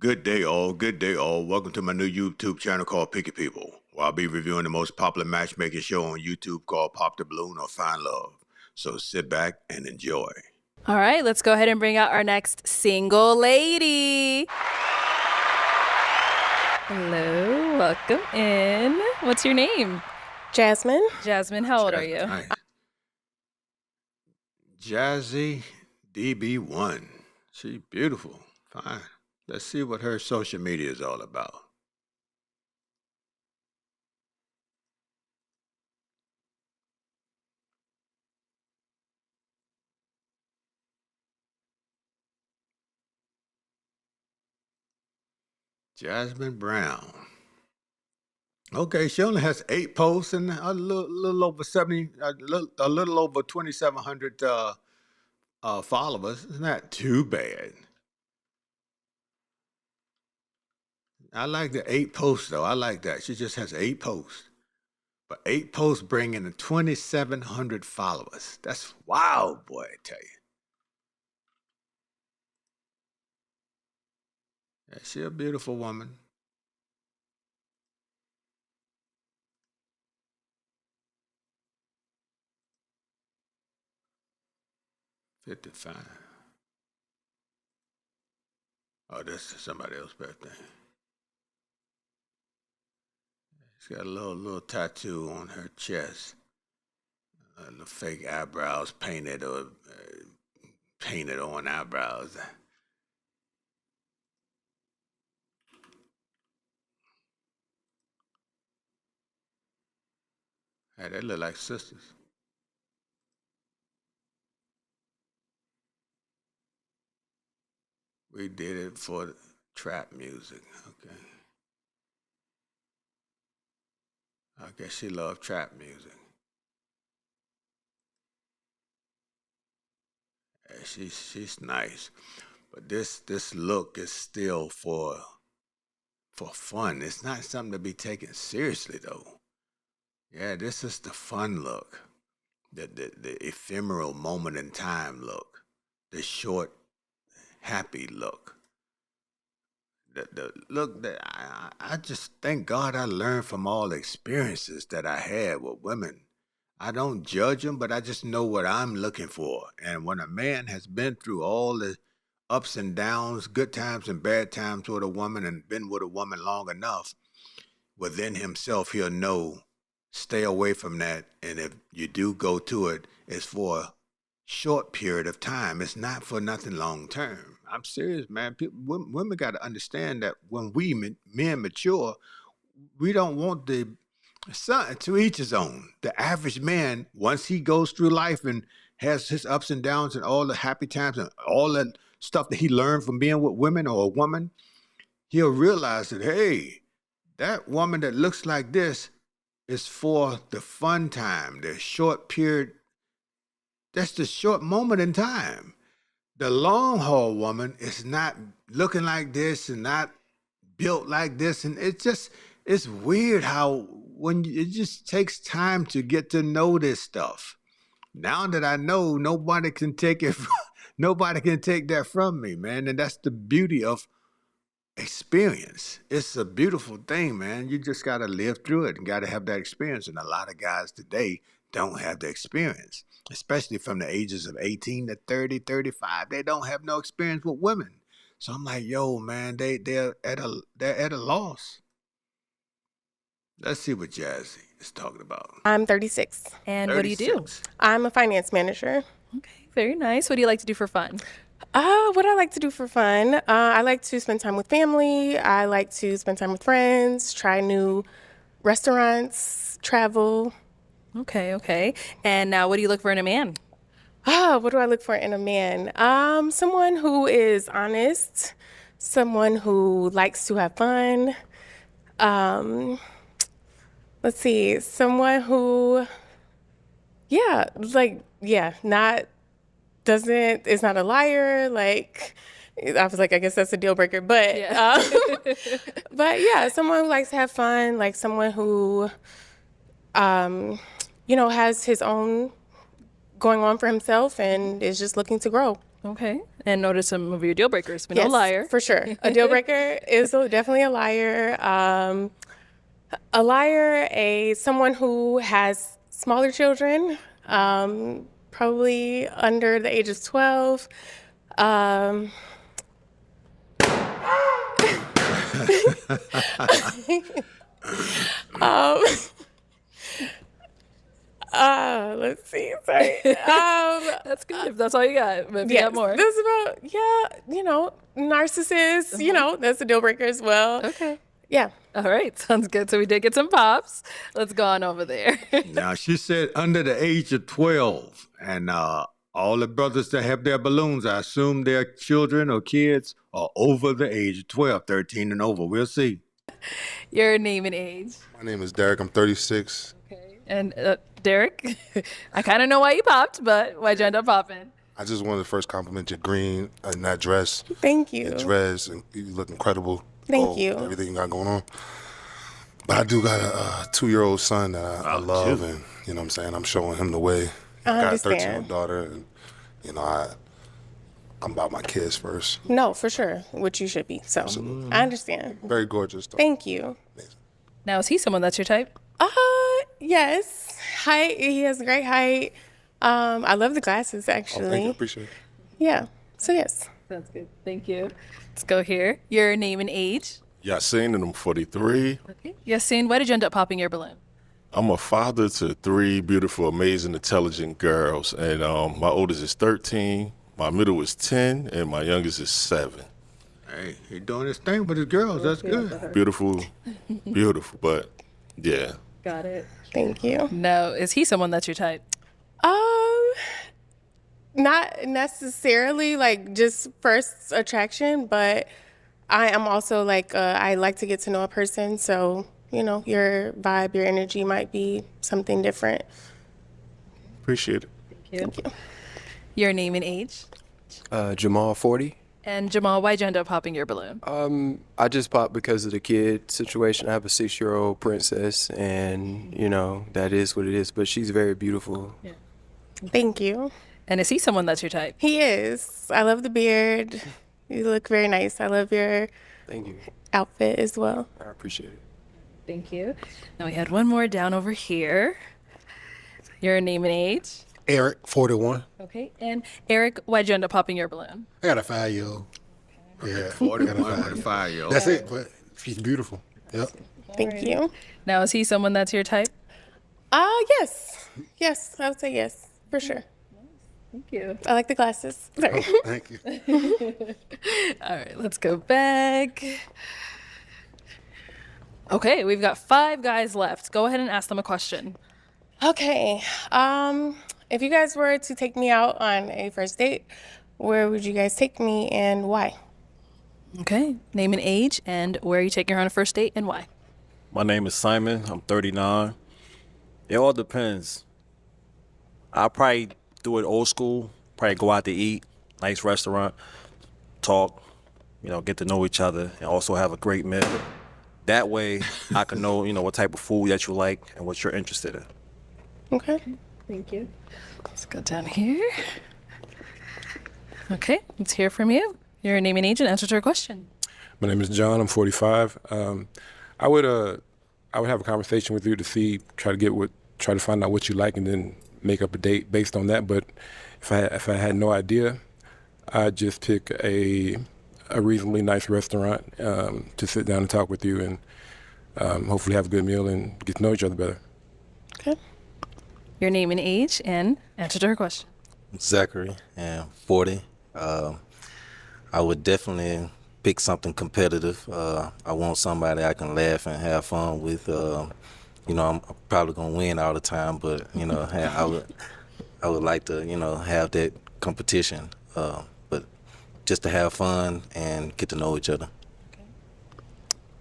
Good day, all. Good day, all. Welcome to my new YouTube channel called PickyPeople, where I'll be reviewing the most popular matchmaking show on YouTube called Pop the Balloon or Find Love. So sit back and enjoy. All right, let's go ahead and bring out our next single lady. Hello, welcome in. What's your name? Jasmine. Jasmine, how old are you? Nice. Jazzy DB1. She's beautiful. Fine. Let's see what her social media is all about. Jasmine Brown. Okay, she only has 8 posts and a little over 70, a little over 2,700 followers. It's not too bad. I like the 8 posts though. I like that. She just has 8 posts, but 8 posts bring in 2,700 followers. That's wow, boy! I tell you. Yeah, she a beautiful woman. $55. Oh, this is somebody else's birthday. She's got a little tattoo on her chest. The fake eyebrows painted or painted on eyebrows. Hey, they look like sisters. We did it for trap music. Okay. I guess she loved trap music. Yeah, she's nice, but this look is still for fun. It's not something to be taken seriously though. Yeah, this is the fun look, the ephemeral moment in time look, the short happy look. The look that I just thank God I learned from all the experiences that I had with women. I don't judge them, but I just know what I'm looking for. And when a man has been through all the ups and downs, good times and bad times with a woman and been with a woman long enough, within himself, he'll know, stay away from that. And if you do go to it, it's for a short period of time. It's not for nothing long term. I'm serious, man. Women got to understand that when we men mature, we don't want the son to each his own. The average man, once he goes through life and has his ups and downs and all the happy times and all that stuff that he learned from being with women or a woman, he'll realize that, hey, that woman that looks like this is for the fun time, the short period. That's the short moment in time. The long haul woman is not looking like this and not built like this. And it's weird how it just takes time to get to know this stuff. Now that I know, nobody can take it, nobody can take that from me, man. And that's the beauty of experience. It's a beautiful thing, man. You just got to live through it and got to have that experience. And a lot of guys today don't have the experience, especially from the ages of 18 to 30, 35. They don't have no experience with women. So I'm like, yo, man, they're at a loss. Let's see what Jazzy is talking about. I'm 36. And what do you do? I'm a finance manager. Okay, very nice. What do you like to do for fun? What I like to do for fun, I like to spend time with family. I like to spend time with friends, try new restaurants, travel. Okay. And now what do you look for in a man? What do I look for in a man? Someone who is honest, someone who likes to have fun. Let's see, someone who, is not a liar. Like, I was like, I guess that's a deal breaker, but, Yeah. but yeah, someone who likes to have fun, like someone who, has his own going on for himself and is just looking to grow Okay. And notice some of your deal breakers, but no liar. For sure. A deal breaker is definitely a liar. A liar, someone who has smaller children, probably under the age of 12. Let's see. Sorry. That's good if that's all you got. But if you got more. That's about, narcissist, that's a deal breaker as well. Okay. Yeah. All right. Sounds good. So we did get some pops. Let's go on over there. Now, she said under the age of 12, and all the brothers that have their balloons, I assume their children or kids are over the age of 12, 13 and over. We'll see. Your name and age. My name is Derek. I'm 36. Okay. And Derek, I kind of know why you popped, but why'd you end up popping? I just wanted to first compliment your green and that dress. Thank you. Your dress, and you look incredible. Thank you. Everything you got going on. But I do got a 2-year-old son that I love, and you know what I'm saying? I'm showing him the way. I got understand. a 13-year-old daughter, and I'm about my kids first. No, for sure, which you should be. So Absolutely. I understand. Very gorgeous. Though. Thank you. Now, is he someone that's your type? Yes. Height. He has great height. I love the glasses, actually. Oh, thank you. Appreciate it. Yeah. So yes. Sounds good. Thank you. Let's go here. Your name and age. Yasin, and I'm 43. Okay. Yasin, why did you end up popping your balloon? I'm a father to 3 beautiful, amazing, intelligent girls, and my oldest is 13, my middle is 10, and my youngest is 7. Hey, he doing his thing with his girls. That's good. Beautiful, beautiful, yeah. Got it. Thank you. Now, is he someone that's your type? Not necessarily like just first attraction, but I am also like I like to get to know a person, so your vibe, your energy might be something different. Appreciate it. Thank you. Your name and age. Jamal, 40. And Jamal, why'd you end up popping your balloon? I just popped because of the kid situation. I have a 6-year-old princess, and that is what it is. But she's very beautiful. Yeah. Thank you. And is he someone that's your type? He is. I love the beard. You look very nice. I love your Thank you. outfit as well. I appreciate it. Thank you. Now we had one more down over here. Your name and age. Eric, 41. Okay. And Eric, why'd you end up popping your balloon? I got a 5-year-old. Yeah. 41 with a 5-year-old. That's it, but she's beautiful. Yep. Thank you. Now, is he someone that's your type? Yes. Yes, I would say yes, for sure. Thank you. I like the glasses. Sorry. Thank you. All right, let's go back. Okay, we've got 5 guys left. Go ahead and ask them a question. Okay. If you guys were to take me out on a first date, where would you guys take me and why? Okay, name and age, and where are you taking her on a first date and why? My name is Simon. I'm 39. It all depends. I'll probably do it old school. Probably go out to eat, nice restaurant, talk, get to know each other, and also have a great meal. That way, I can know, what type of food that you like and what you're interested in. Okay. Thank you. Let's go down here. Okay, let's hear from you. Your name and age and answer to our question. My name is John. I'm 45. I would have a conversation with you to try to find out what you like, and then make up a date based on that. But if I had no idea, I'd just pick a reasonably nice restaurant to sit down and talk with you, and hopefully have a good meal and get to know each other better. Okay. Your name and age and answer to her question. Zachary, and 40. I would definitely pick something competitive. I want somebody I can laugh and have fun with. I'm probably gonna win all the time, but I would like to have that competition. But just to have fun and get to know each other. Okay.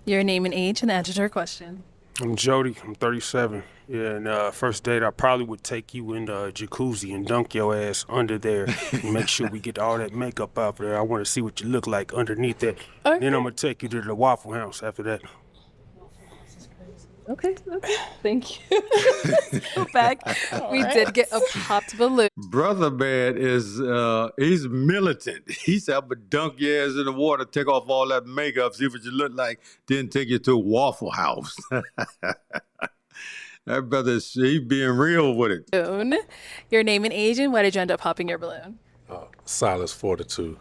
Your name and age and answer to her question. I'm Jody. I'm 37. Yeah, and first date, I probably would take you in the jacuzzi and dunk your ass under there and make sure we get all that makeup out there. I want to see what you look like underneath that. Okay. Then I'm going to take you to the Waffle House after that. Okay. Thank you. Let's go back. We did get a popped balloon. Brother man is he's militant. He said, "I'm gonna dunk your ass in the water, take off all that makeup, see what you look like, then take you to a Waffle House." That brother, he being real with it. Balloon. Your name and age, and why did you end up popping your balloon? Silas 42.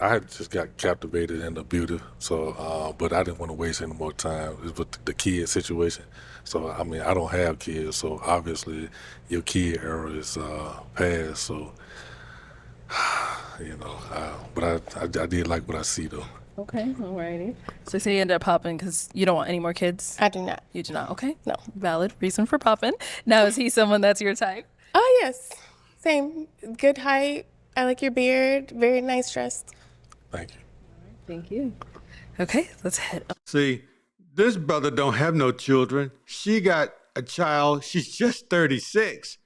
I had just got captivated in the beauty, so but I didn't want to waste any more time with the kid situation. So I mean, I don't have kids, so obviously your kid era is past. So but I did like what I see though. Okay, alrighty. So say you ended up popping because you don't want any more kids? I do not. You do not, okay. No. Valid reason for popping. Now, is he someone that's your type? Oh, yes. Same. Good height. I like your beard. Very nice dressed. Thank you. Thank you. Okay, let's head up. See, this brother don't have no children. She got a child. She's just 36.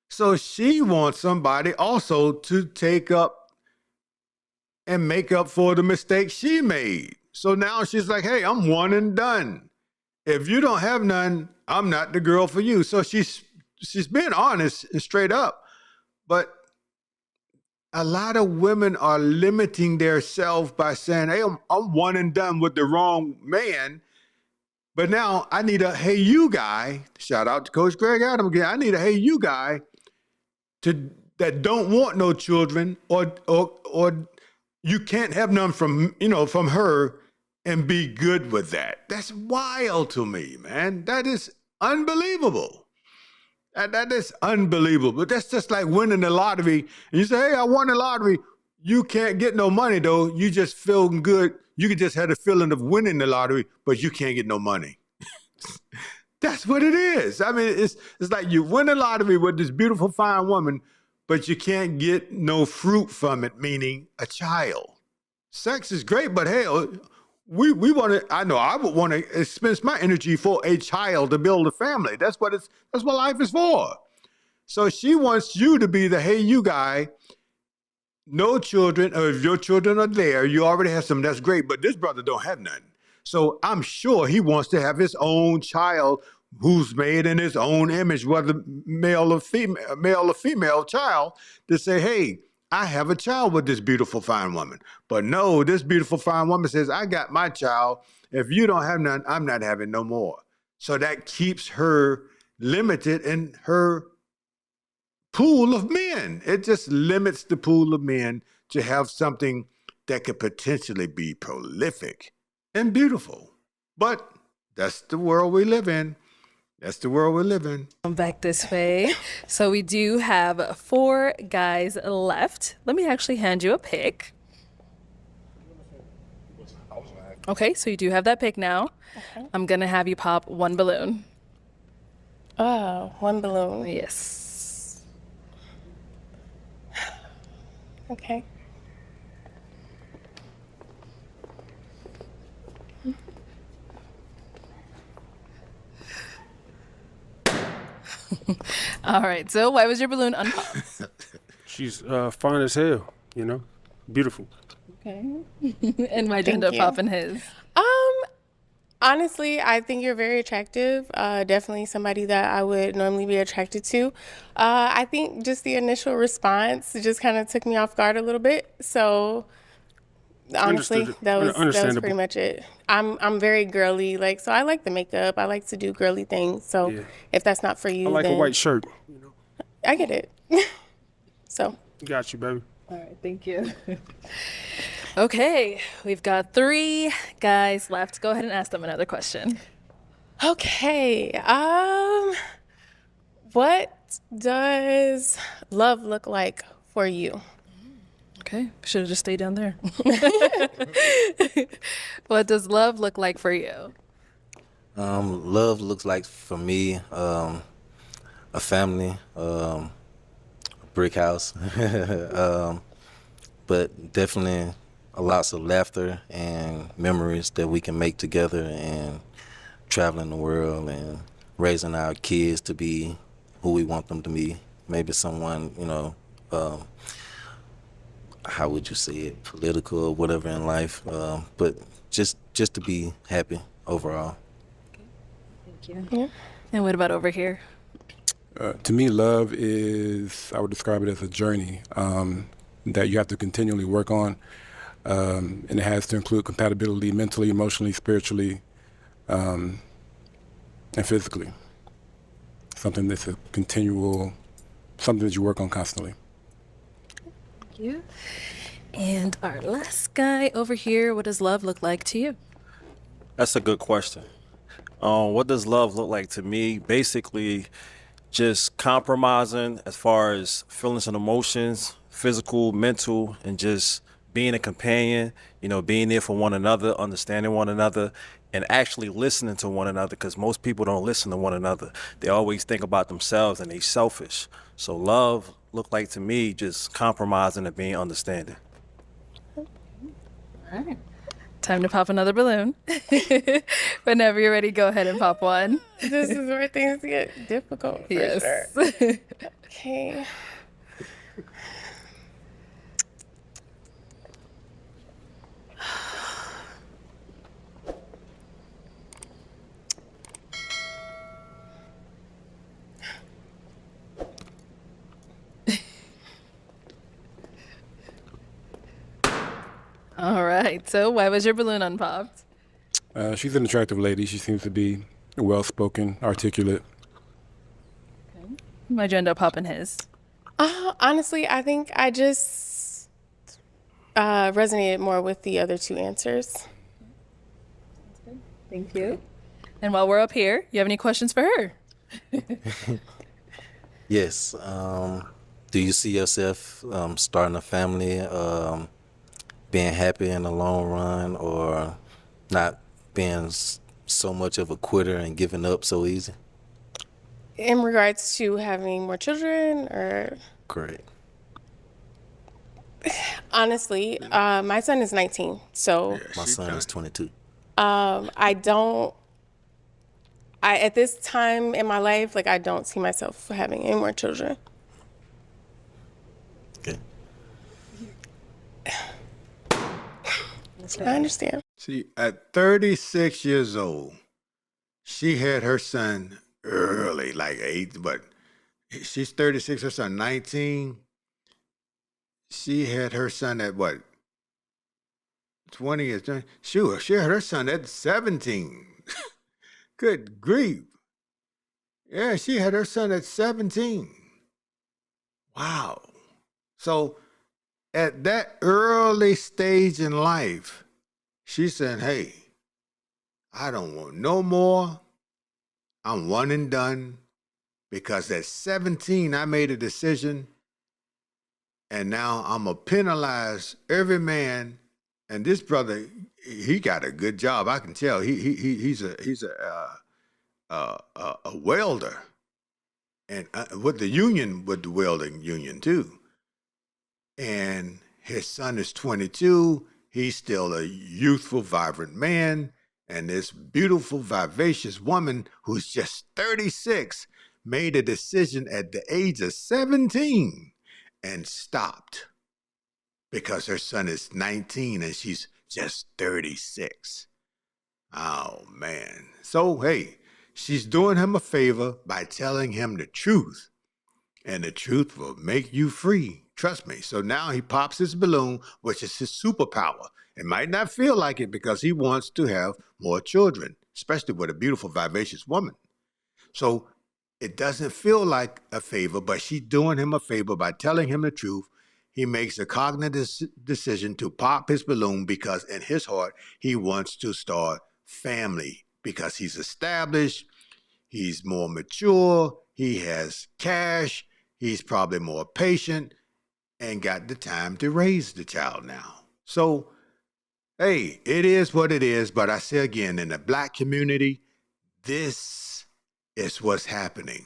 So she wants somebody also to take up and make up for the mistake she made. So now she's like, hey, I'm one and done. If you don't have none, I'm not the girl for you. So she's being honest and straight up. But a lot of women are limiting themselves by saying, hey, I'm one and done with the wrong man. But now I need a hey you guy. Shout out to Coach Greg Adam again. I need a hey you guy that don't want no children or you can't have none from her and be good with that. That's wild to me, man. That is unbelievable. That is unbelievable. That's just like winning the lottery. And you say, hey, I won the lottery. You can't get no money, though. You just feeling good. You could just have the feeling of winning the lottery, but you can't get no money. That's what it is. I mean, it's like you win the lottery with this beautiful, fine woman, but you can't get no fruit from it, meaning a child. Sex is great, but hell, we want to. I know I would want to spend my energy for a child to build a family. That's what life is for. So she wants you to be the hey you guy. No children, or if your children are there, you already have some. That's great, but this brother don't have none. So I'm sure he wants to have his own child who's made in his own image, whether male or female child, to say, hey, I have a child with this beautiful, fine woman. But no, this beautiful, fine woman says, I got my child. If you don't have none, I'm not having no more. So that keeps her limited in her pool of men. It just limits the pool of men to have something that could potentially be prolific and beautiful. But that's the world we live in. That's the world we live in. Come back this way. So we do have 4 guys left. Let me actually hand you a pick. Okay, so you do have that pick now. Okay. I'm going to have you pop 1 balloon. Oh, 1 balloon. Yes. Okay. All right, so why was your balloon unpopped? She's fine as hell, beautiful. Okay. And why'd you end up popping his? Honestly, I think you're very attractive. Definitely somebody that I would normally be attracted to. I think just the initial response just kind of took me off guard a little bit. So honestly, that was pretty much it. I'm very girly, so I like the makeup. I like to do girly things. So if that's not for you, I like a white shirt. I get it. So got you, baby. All right, thank you. Okay, we've got 3 guys left. Go ahead and ask them another question. Okay. What does love look like for you? Okay, should have just stayed down there. What does love look like for you? Love looks like for me a family, a brick house, but definitely lots of laughter and memories that we can make together and traveling the world and raising our kids to be who we want them to be. Maybe someone, how would you say it, political or whatever in life, but just to be happy overall. Yeah. And what about over here? To me, love is, I would describe it as a journey that you have to continually work on. And it has to include compatibility mentally, emotionally, spiritually, and physically. Something that's a continual, something that you work on constantly. Thank you. And our last guy over here, what does love look like to you? That's a good question. What does love look like to me? Basically, just compromising as far as feelings and emotions, physical, mental, and just being a companion, being there for one another, understanding one another, and actually listening to one another, because most people don't listen to one another. They always think about themselves and they selfish. So love look like to me just compromising and being understanding. All right. Time to pop another balloon. Whenever you're ready, go ahead and pop one. This is where things get difficult for Yes. sure. Okay. All right. So why was your balloon unpopped? She's an attractive lady. She seems to be well-spoken, articulate. Why'd you end up popping his? Honestly, I think I just resonated more with the other two answers. Thank you. And while we're up here, you have any questions for her? Yes. Do you see yourself starting a family, being happy in the long run, or not being so much of a quitter and giving up so easy? In regards to having more children, or Great. honestly, my son is 19, so My son is 22. at this time in my life, I don't see myself having any more children. Okay. I understand. See, at 36 years old, she had her son early, like 8, but she's 36, her son 19. She had her son at what? 20 is sure. She had her son at 17. Good grief. Yeah, she had her son at 17. Wow. So at that early stage in life, she said, hey, I don't want no more. I'm one and done. Because at 17, I made a decision, and now I'm going to penalize every man. And this brother, he got a good job. I can tell. He's a welder, and with the welding union too. And his son is 22. He's still a youthful, vibrant man. And this beautiful, vivacious woman who's just 36 made a decision at the age of 17 and stopped because her son is 19 and she's just 36. Oh, man. So, hey, she's doing him a favor by telling him the truth. And the truth will make you free. Trust me. So now he pops his balloon, which is his superpower. It might not feel like it because he wants to have more children, especially with a beautiful, vivacious woman. So it doesn't feel like a favor, but she's doing him a favor by telling him the truth. He makes a cognitive decision to pop his balloon because in his heart, he wants to start family because he's established, he's more mature, he has cash, he's probably more patient, and got the time to raise the child now. So, hey, it is what it is, but I say again, in the Black community, this is what's happening.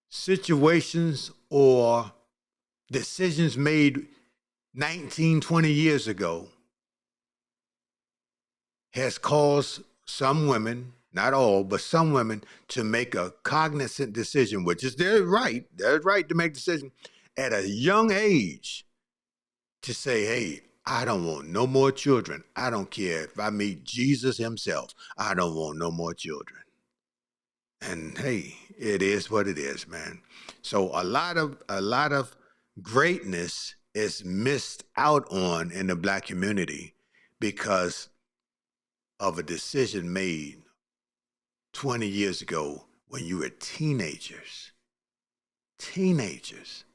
Situations or decisions made 19, 20 years ago has caused some women, not all, but some women, to make a cognizant decision, which is their right to make a decision at a young age to say, hey, I don't want no more children. I don't care if I meet Jesus himself. I don't want no more children. And hey, it is what it is, man. So a lot of greatness is missed out on in the Black community because of a decision made 20 years ago when you were teenagers. Teenagers.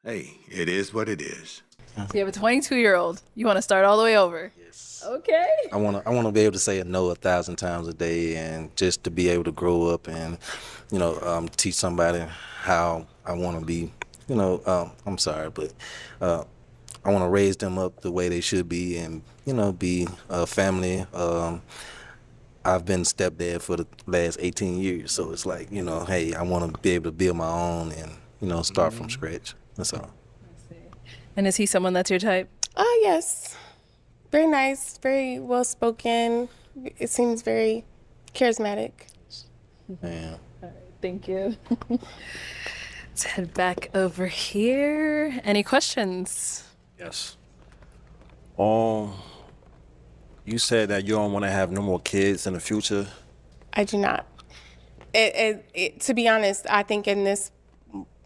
Hey, it is what it is. So you have a 22-year-old. You want to start all the way over? Yes. Okay. I wanna be able to say a no 1,000 times a day, and just to be able to grow up and, teach somebody how I want to be. I'm sorry, but I want to raise them up the way they should be, and be a family. I've been stepdad for the last 18 years, so it's like, hey, I want to be able to build my own and start from scratch. That's all. And is he someone that's your type? Oh, yes. Very nice, very well spoken. It seems very charismatic. Yeah. All right, thank you. Let's head back over here. Any questions? Yes. You said that you don't want to have no more kids in the future. I do not. To be honest, I think in this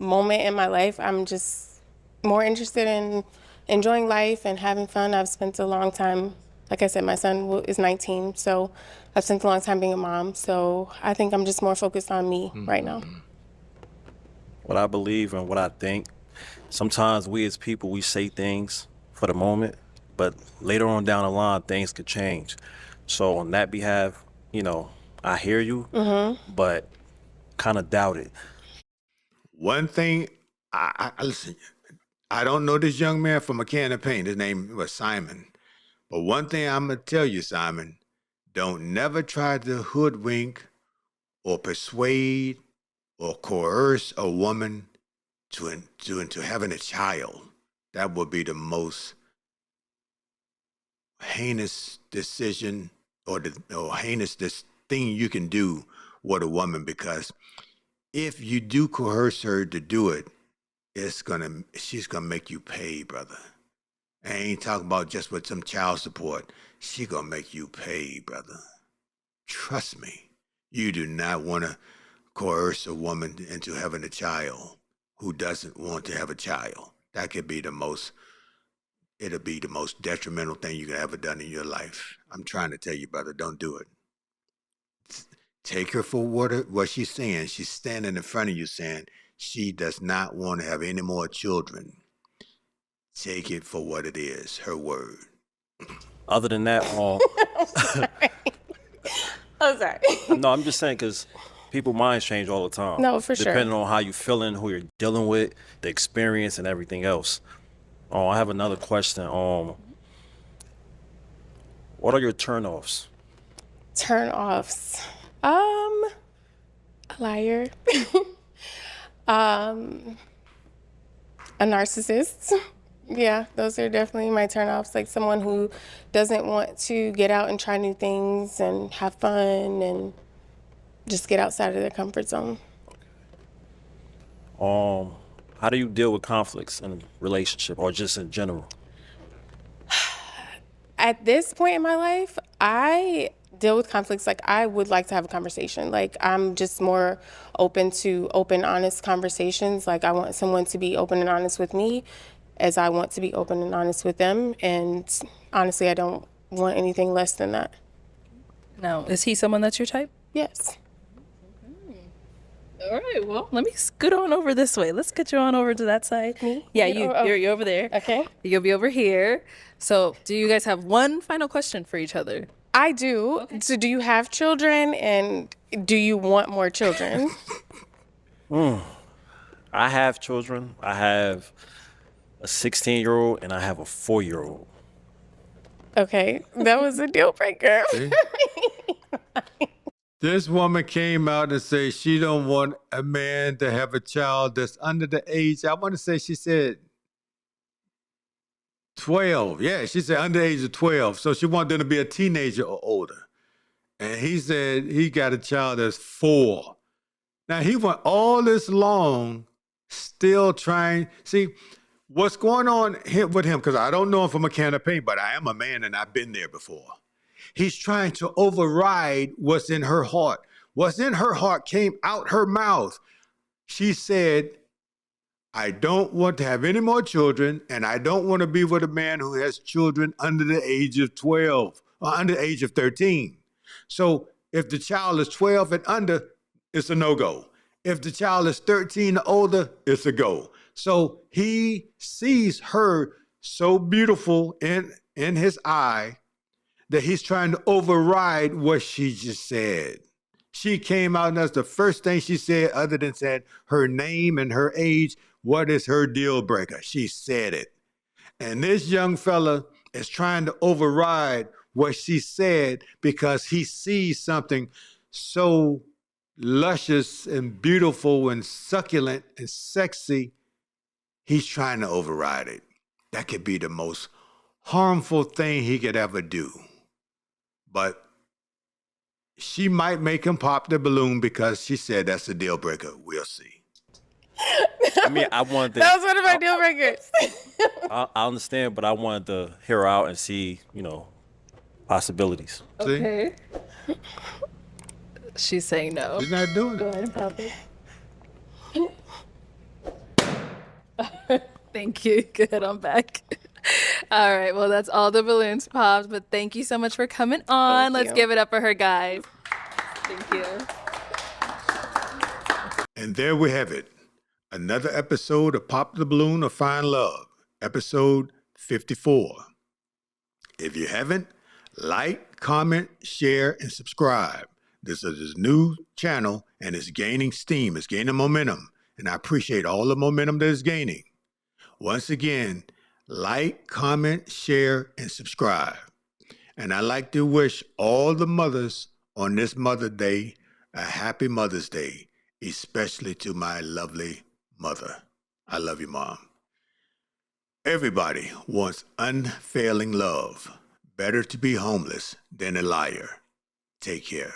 moment in my life, I'm just more interested in enjoying life and having fun. I've spent a long time, like I said, my son is 19, so I've spent a long time being a mom. So I think I'm just more focused on me right now. What I believe and what I think, sometimes we as people, we say things for the moment, but later on down the line, things could change. So on that behalf, I hear you, but kind of doubt it. One thing, I listen, I don't know this young man from a can of paint. His name was Simon. But one thing I'm going to tell you, Simon, don't never try to hoodwink or persuade or coerce a woman into having a child. That would be the most heinous decision or heinous thing you can do with a woman, because if you do coerce her to do it, she's gonna make you pay, brother. I ain't talking about just with some child support. She gonna make you pay, brother. Trust me. You do not want to coerce a woman into having a child who doesn't want to have a child. That could be it'll be the most detrimental thing you could ever done in your life. I'm trying to tell you, brother, don't do it. Take her for what she's saying. She's standing in front of you saying she does not want to have any more children. Take it for what it is, her word. Other than that, I'm sorry. no, I'm just saying because people's minds change all the time. No, for sure. Depending on how you're feeling, who you're dealing with, the experience, and everything else. I have another question. What are your turnoffs? Turn-offs. A liar. A narcissist. Yeah, those are definitely my turnoffs. Like someone who doesn't want to get out and try new things and have fun and just get outside of their comfort zone. How do you deal with conflicts in a relationship or just in general? At this point in my life, I deal with conflicts like I would like to have a conversation. Like I'm just more open to open, honest conversations. Like I want someone to be open and honest with me as I want to be open and honest with them. And honestly, I don't want anything less than that. Now, is he someone that's your type? Yes. All right, well, let me scoot on over this way. Let's get you on over to that side. Me? Yeah, Yeah, you're over there. Okay. You'll be over here. So, do you guys have one final question for each other? I do. Okay. So do you have children, and do you want more children? I have children. I have a 16-year-old and I have a 4-year-old. Okay, that was a deal breaker. This woman came out and said she don't want a man to have a child that's under the age, I want to say she said 12. Yeah, she said under the age of 12. So she wanted them to be a teenager or older. And he said he got a child that's 4. Now he went all this long still trying. See, what's going on with him, because I don't know him from a can of paint, but I am a man and I've been there before. He's trying to override what's in her heart. What's in her heart came out her mouth. She said, I don't want to have any more children, and I don't want to be with a man who has children under the age of 12 or under the age of 13. So if the child is 12 and under, it's a no-go. If the child is 13 or older, it's a go. So he sees her so beautiful in his eye that he's trying to override what she just said. She came out and that's the first thing she said, other than said her name and her age. What is her deal breaker? She said it. And this young fella is trying to override what she said because he sees something so luscious and beautiful and succulent and sexy. He's trying to override it. That could be the most harmful thing he could ever do. But she might make him pop the balloon because she said that's a deal breaker. We'll see. I mean, I wanted to. That was one of my deal breakers. I understand, but I wanted to hear her out and see, possibilities. Okay. She's saying no. She's not doing Go it. ahead and pop it. Thank you. Good, I'm back. All right, well, that's all the balloons popped, but thank you so much for coming on. Let's give it up for her, guys. Thank you. And there we have it. Another episode of Pop the Balloon or Find Love, episode 54. If you haven't, like, comment, share, and subscribe. This is his new channel, and it's gaining steam. It's gaining momentum, and I appreciate all the momentum that it's gaining. Once again, like, comment, share, and subscribe. And I'd like to wish all the mothers on this Mother's Day a happy Mother's Day, especially to my lovely mother. I love you, Mom. Everybody wants unfailing love. Better to be homeless than a liar. Take care.